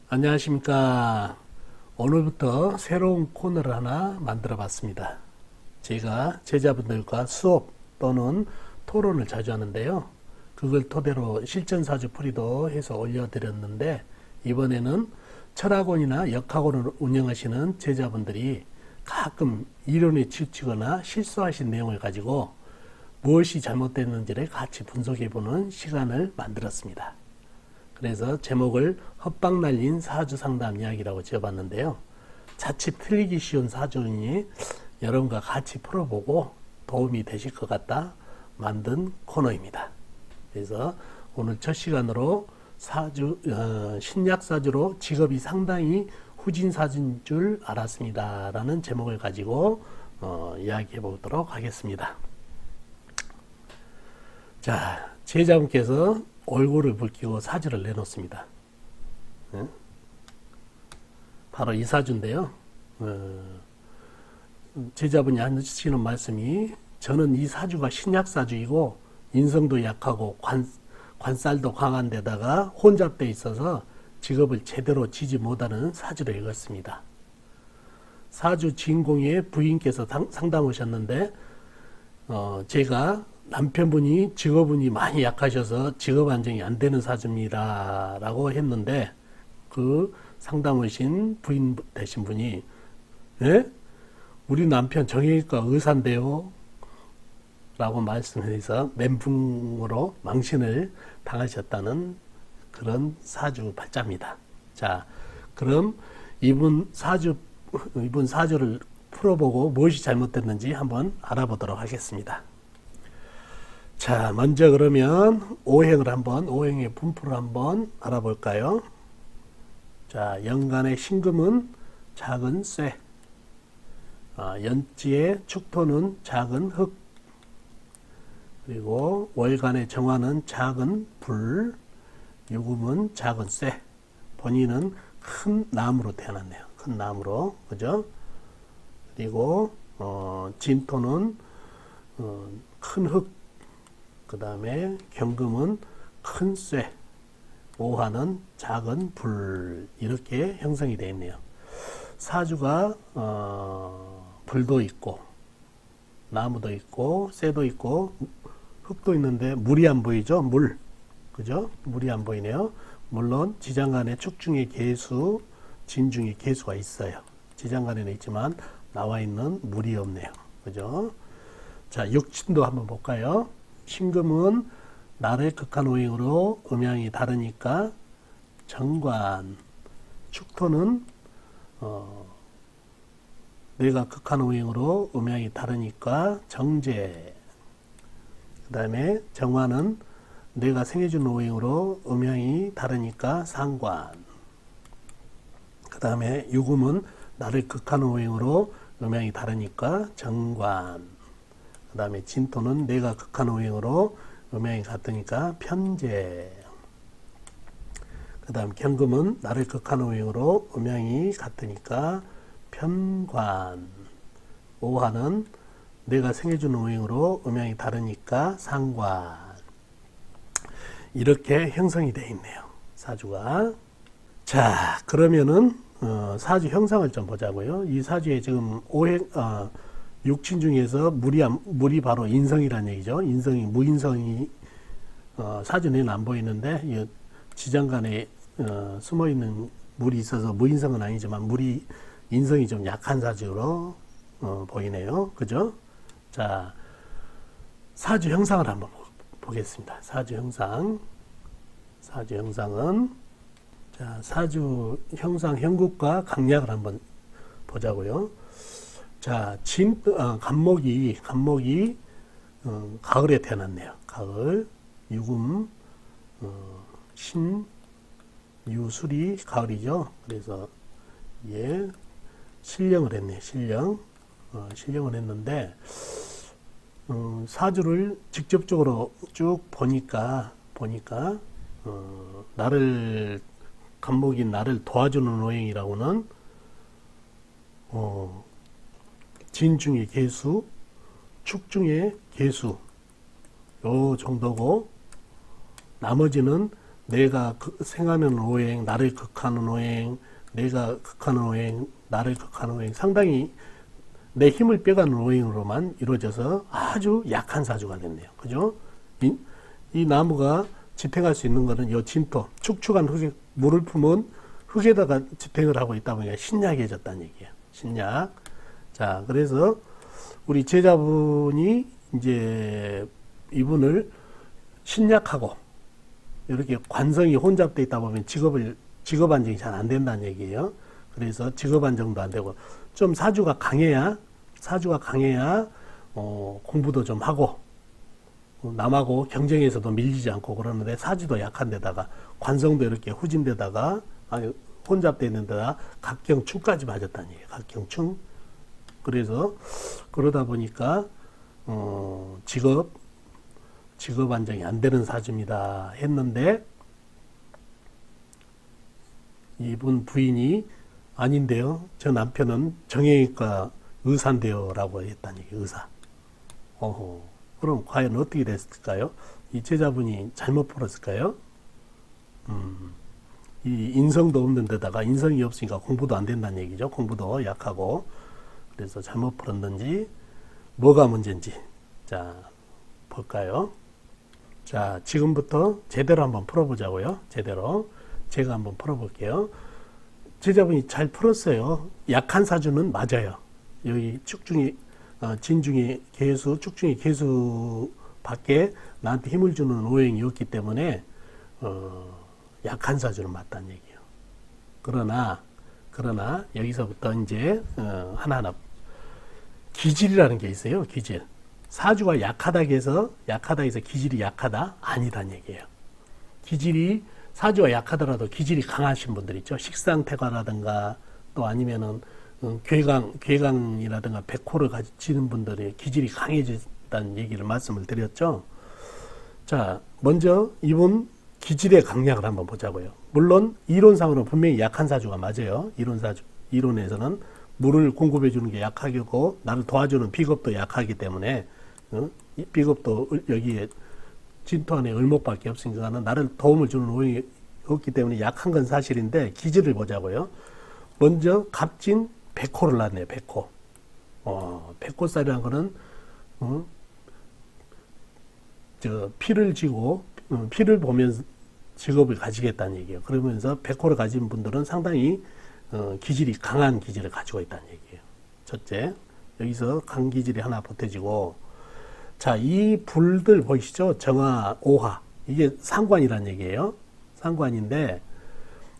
안녕하십니까. 오늘부터 새로운 코너를 하나 만들어 봤습니다. 제가 제자분들과 수업 또는 토론을 자주 하는데요. 그걸 토대로 실전사주 풀이도 해서 올려드렸는데, 이번에는 철학원이나 역학원을 운영하시는 제자분들이 가끔 이론에 치우치거나 실수하신 내용을 가지고 무엇이 잘못됐는지를 같이 분석해보는 시간을 만들었습니다. 그래서 제목을 헛방 날린 사주 상담 이야기라고 지어봤는데요. 자칫 틀리기 쉬운 사주니 여러분과 같이 풀어보고 도움이 되실 것 같다 만든 코너입니다. 그래서 오늘 첫 시간으로 신약 사주로 직업이 상당히 후진 사주인 줄 알았습니다 라는 제목을 가지고 이야기해 보도록 하겠습니다. 자, 제자분께서 얼굴을 붉히고 사주를 내놓습니다. 바로 이 사주인데요. 제자분이 하시는 말씀이, 저는 이 사주가 신약사주이고 인성도 약하고 관살도 강한 데다가 혼잡돼 있어서 직업을 제대로 지지 못하는 사주로 읽었습니다. 사주 진공의 부인께서 상담 오셨는데 제가 남편분이 직업운이 많이 약하셔서 직업 안정이 안 되는 사주입니다 라고 했는데, 그 상담 오신 부인 되신 분이 예? 우리 남편 정형외과 의사인데요 라고 말씀해서 멘붕으로 망신을 당하셨다는 그런 사주 팔자입니다. 자, 그럼 이분 사주를 풀어보고 무엇이 잘못됐는지 한번 알아보도록 하겠습니다. 자, 먼저 그러면 오행의 분포를 한번 알아볼까요? 자, 연간의 신금은 작은 쇠, 연지의 축토는 작은 흙, 그리고 월간의 정화는 작은 불, 유금은 작은 쇠, 본인은 큰 나무로 태어났네요. 큰 나무로, 그죠? 그리고 진토는 큰 흙, 그 다음에 경금은 큰 쇠, 오화는 작은 불, 이렇게 형성이 되어 있네요. 사주가 불도 있고 나무도 있고 쇠도 있고 흙도 있는데 물이 안 보이죠? 물, 그죠? 물이 안 보이네요. 물론 지장간에 축중에 계수, 진중에 계수가 있어요. 지장간에는 있지만 나와 있는 물이 없네요. 그죠? 자, 육친도 한번 볼까요? 신금은 날의 극한오행으로 음양이 다르니까 정관, 축토는 뇌가 극한오행으로 음양이 다르니까 정제, 그 다음에 정화는 뇌가 생해준 오행으로 음양이 다르니까 상관, 그 다음에 유금은 날의 극한오행으로 음양이 다르니까 정관, 그 다음에 진토는 뇌가 극한오행으로 음양이 같으니까 편제, 그 다음 경금은 날의 극한오행으로 음양이 같으니까 편관, 오화는 뇌가 생해준 오행으로 음양이 다르니까 상관, 이렇게 형성이 되어 있네요, 사주가. 자, 그러면은 사주 형상을 좀 보자고요. 이 사주에 지금 육친 중에서 물이 바로 인성이라는 얘기죠. 인성이, 무인성이 사주 내는 안 보이는데 지장간에 숨어있는 물이 있어서 무인성은 아니지만 인성이 좀 약한 사주로 보이네요. 그죠? 자, 사주 형상을 한번 보겠습니다. 사주 형상은, 자, 사주 형상 형국과 강약을 한번 보자고요. 자, 간목이 가을에 태어났네요. 가을, 유금, 유술이 가을이죠. 그래서 신령을 했네요. 신령을 했는데 사주를 직접적으로 쭉 보니까 간목인 나를 도와주는 오행이라고는 진 중에 계수, 축 중에 계수, 요 정도고, 나머지는 내가 생하는 오행, 나를 극하는 오행, 내가 극하는 오행, 나를 극하는 오행, 상당히 내 힘을 빼가는 오행으로만 이루어져서 아주 약한 사주가 됐네요. 그죠? 이 나무가 지탱할 수 있는 것은 이 진토, 축축한 흙에, 물을 품은 흙에다가 지탱을 하고 있다 보니까 신약해졌다는 얘기예요. 신약. 자, 그래서 우리 제자분이 이제 이분을 신약하고 이렇게 관성이 혼잡되어 있다 보면 직업 안정이 잘 안 된다는 얘기예요. 그래서 직업 안정도 안 되고 좀 사주가 강해야 공부도 좀 하고 남하고 경쟁에서도 밀리지 않고 그러는데 사주도 약한 데다가 관성도 이렇게 후진 데다가 혼잡되어 있는 데다가 각경충까지 맞았다는 얘기예요. 각경충. 그래서 그러다 보니까 직업 안정이 안 되는 사주입니다 했는데 이분 부인이 아닌데요. 저 남편은 정형외과 의사인데요 라고 했다는 얘기. 의사. 그럼 과연 어떻게 됐을까요? 이 제자분이 잘못 풀었을까요? 이 인성도 없는 데다가 인성이 없으니까 공부도 안 된다는 얘기죠. 공부도 약하고. 그래서 잘못 풀었는지 뭐가 문제인지 자 볼까요? 자, 지금부터 제대로 한번 풀어보자고요. 제대로 제가 한번 풀어볼게요. 제자분이 잘 풀었어요. 약한 사주는 맞아요. 여기 축중이 진중이 개수, 축중이 개수 밖에 나한테 힘을 주는 오행이었기 때문에 약한 사주는 맞다는 얘기예요. 그러나 여기서부터 이제 하나하나 기질이라는 게 있어요. 기질. 사주가 약하다 해서 기질이 약하다? 아니다는 얘기예요. 기질이 사주가 약하더라도 기질이 강하신 분들 있죠. 식상태가라든가 또 아니면은 괴강이라든가 백호를 가지는 분들이 기질이 강해졌다는 얘기를 말씀을 드렸죠. 자, 먼저 이분 기질의 강약을 한번 보자고요. 물론 이론상으로 분명히 약한 사주가 맞아요. 이론에서는 물을 공급해 주는 게 약하고 나를 도와주는 비겁도 약하기 때문에 이 비겁도 여기에 진토 안에 을목밖에 없으니까 나를 도움을 주는 오행이 없기 때문에 약한 건 사실인데 기질을 보자고요. 먼저 갑진 백호를 낳네요. 백호. 백호살이라는 거는 피를 지고 피를 보면서 직업을 가지겠다는 얘기예요. 그러면서 백호를 가진 분들은 상당히 기질이 강한 기질을 가지고 있다는 얘기예요. 첫째, 여기서 강기질이 하나 보태지고, 자, 이 불들 보이시죠? 정화, 오화. 이게 상관이라는 얘기예요. 상관인데,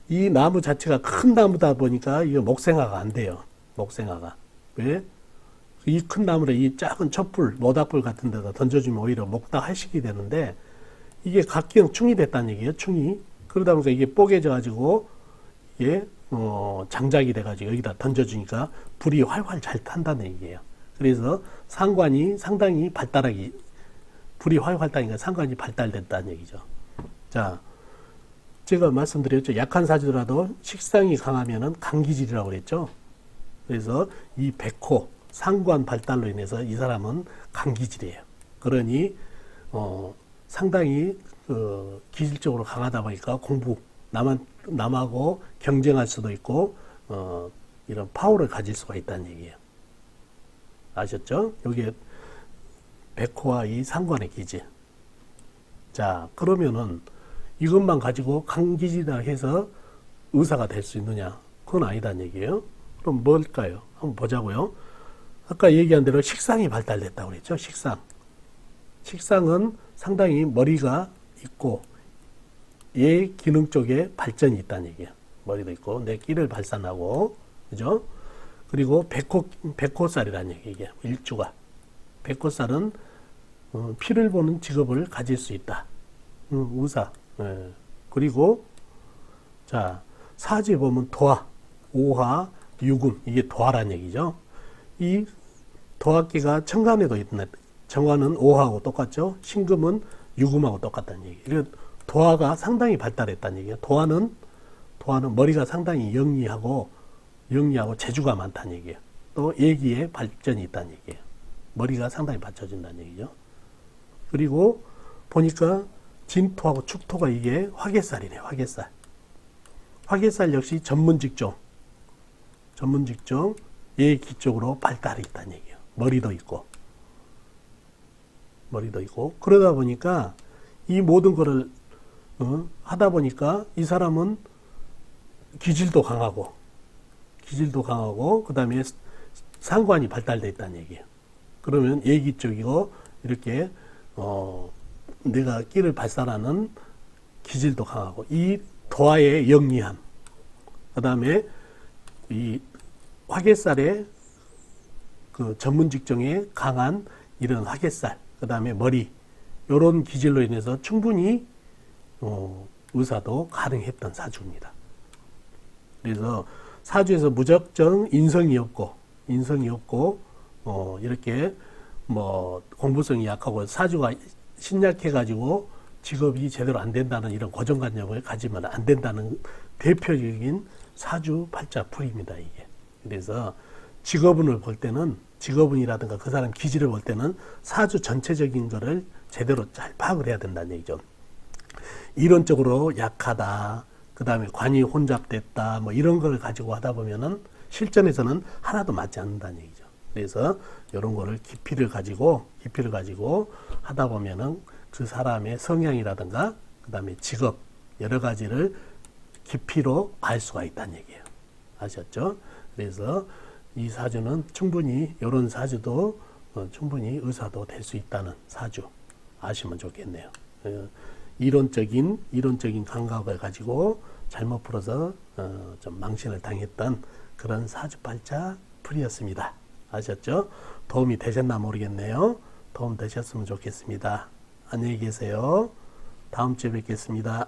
이 나무 자체가 큰 나무다 보니까 이게 목생화가 안 돼요. 목생화가. 왜? 이 큰 나무를 이 작은 촛불, 모닥불 같은 데다 던져주면 오히려 목닥하식이 되는데, 이게 각경 충이 됐다는 얘기예요. 충이. 그러다 보니까 이게 뽀개져 가지고, 이게 장작이 돼가지고 여기다 던져주니까 불이 활활 잘 탄다는 얘기예요. 그래서 상관이 상당히 불이 활활 타니까 상관이 발달됐다는 얘기죠. 자, 제가 말씀드렸죠. 약한 사주라도 식상이 강하면은 강기질이라고 그랬죠. 그래서 이 백호, 상관 발달로 인해서 이 사람은 강기질이에요. 그러니, 상당히, 기질적으로 강하다 보니까 남하고 경쟁할 수도 있고, 이런 파워를 가질 수가 있다는 얘기예요. 아셨죠? 여기에 백호와 이 상관의 기질. 자, 그러면은 이것만 가지고 강기질이다 해서 의사가 될 수 있느냐? 그건 아니다는 얘기예요. 그럼 뭘까요? 한번 보자고요. 아까 얘기한 대로 식상이 발달됐다고 그랬죠? 식상. 식상은 상당히 머리가 있고 얘 기능 쪽에 발전이 있다는 얘기예요. 머리도 있고 내 끼를 발산하고, 그죠? 그리고 백호살이라는 얘기예요. 일주가. 백호살은 피를 보는 직업을 가질 수 있다. 의사. 예. 그리고 자, 사지에 보면 도화, 오화, 유금, 이게 도화라는 얘기죠. 이 도화기가 천간에도 있네. 정화는 오화하고 똑같죠. 신금은 유금하고 똑같다는 얘기. 그래서 도화가 상당히 발달했다는 얘기예요. 도화는 머리가 상당히 영리하고 재주가 많다는 얘기예요. 또 얘기에 발전이 있다는 얘기예요. 머리가 상당히 받쳐진다는 얘기죠. 그리고 보니까 진토하고 축토가 이게 화개살이네. 화개살. 화개살 역시 전문 직종 의 기쪽으로 발달이 있다는 얘기예요. 머리도 있고 그러다 보니까 이 모든 거를 하다 보니까 이 사람은 기질도 강하고 그 다음에 상관이 발달돼 있다는 얘기예요. 그러면 예기 쪽이고 이렇게 내가 끼를 발산하는 기질도 강하고 이 도화의 영리함, 그 다음에 이 화개살의 그 전문 직종에 강한 이런 화개살, 그 다음에 머리, 요런 기질로 인해서 충분히 의사도 가능했던 사주입니다. 그래서 사주에서 무작정 인성이 없고 이렇게 뭐 공부성이 약하고 사주가 신약해가지고 직업이 제대로 안 된다는 이런 고정관념을 가지면 안 된다는 대표적인 사주 팔자풀이입니다, 이게. 그래서 직업운을 볼 때는 직업운이라든가 그 사람 기질을 볼 때는 사주 전체적인 거를 제대로 잘 파악을 해야 된다는 얘기죠. 이론적으로 약하다, 그 다음에 관이 혼잡됐다, 뭐 이런 걸 가지고 하다 보면은 실전에서는 하나도 맞지 않는다는 얘기죠. 그래서 이런 거를 깊이를 가지고 하다 보면은 그 사람의 성향이라든가 그 다음에 직업 여러 가지를 깊이로 알 수가 있다는 얘기예요. 아셨죠? 그래서 이 사주는 충분히 이런 사주도 충분히 의사도 될 수 있다는 사주 아시면 좋겠네요. 이론적인 감각을 가지고 잘못 풀어서 좀 망신을 당했던 그런 사주팔자 풀이였습니다. 아셨죠? 도움이 되셨나 모르겠네요. 도움 되셨으면 좋겠습니다. 안녕히 계세요. 다음 주에 뵙겠습니다.